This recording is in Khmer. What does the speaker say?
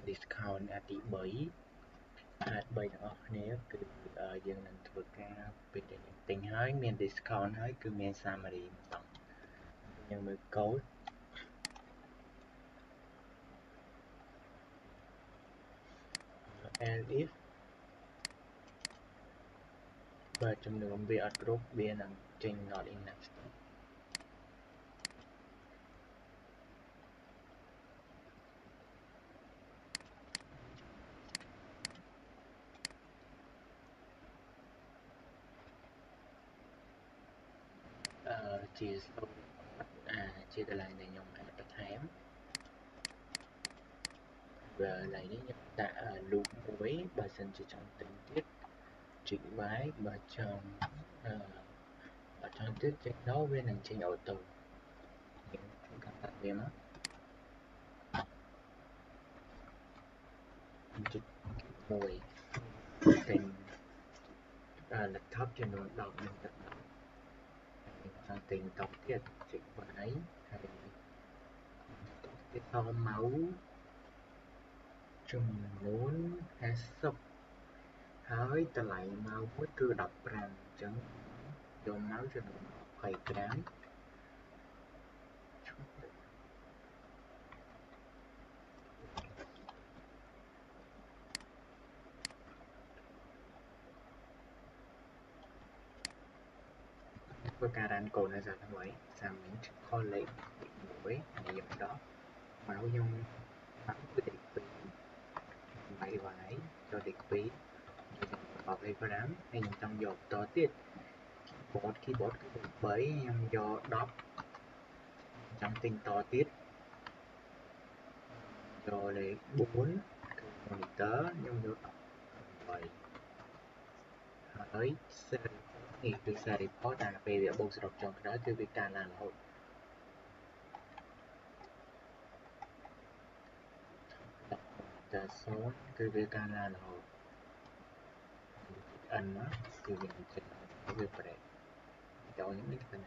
discount ទី3អាច3ទាំងអស់គ្នាគឺយើងនឹងធ្វើការពេលដែលយើងទិញហើយមាន discount ហើយគឺមាន summary ម្ដងយើងមើល code and if បើចំនួនវាអត់គ្រប់វានឹងចេញ not enough stock ជាជាកន្លែងដែលខ្ញុំអាចបន្ថែមបើកន្លែងនេះខ្ញុំដាក់ loop មួយបើសិនជាចង់ទិញទៀតជីក Y បើចង់ទៀតចេញដល់វានឹងចេញអូតូយើងកាត់វាមកជីកមួយទិញlaptop ចំនួន10នឹងទឹក10ហើយទិញតទៀតជីក Y ហើយទៀតតមកចំនួន50ហើយតម្លៃមកមួយគឺ15អញ្ចឹងយកមកចំនួន20ក្រាមធ្វើការ run code នៅសារថ្មីសាមិញខលលេខ1ហើយខ្ញុំដកមកខ្ញុំដាក់គឺលេខ2បាយយកលេខ2យក15ហើយខ្ញុំចង់យកបន្តទៀត keyboard គឺ3ខ្ញុំយក10ចង់ទិញតទៀតយកលេខ4គឺ monitor ខ្ញុំយក18ហើយ នេះគឺ set report តែពេលវាបូកសរុបចុងក្រោយគឺវាកើនឡើងរហូតតែ0គឺវាកើនឡើងរហូត n មកគឺវាចេញវាប្រែចូលនេះមិន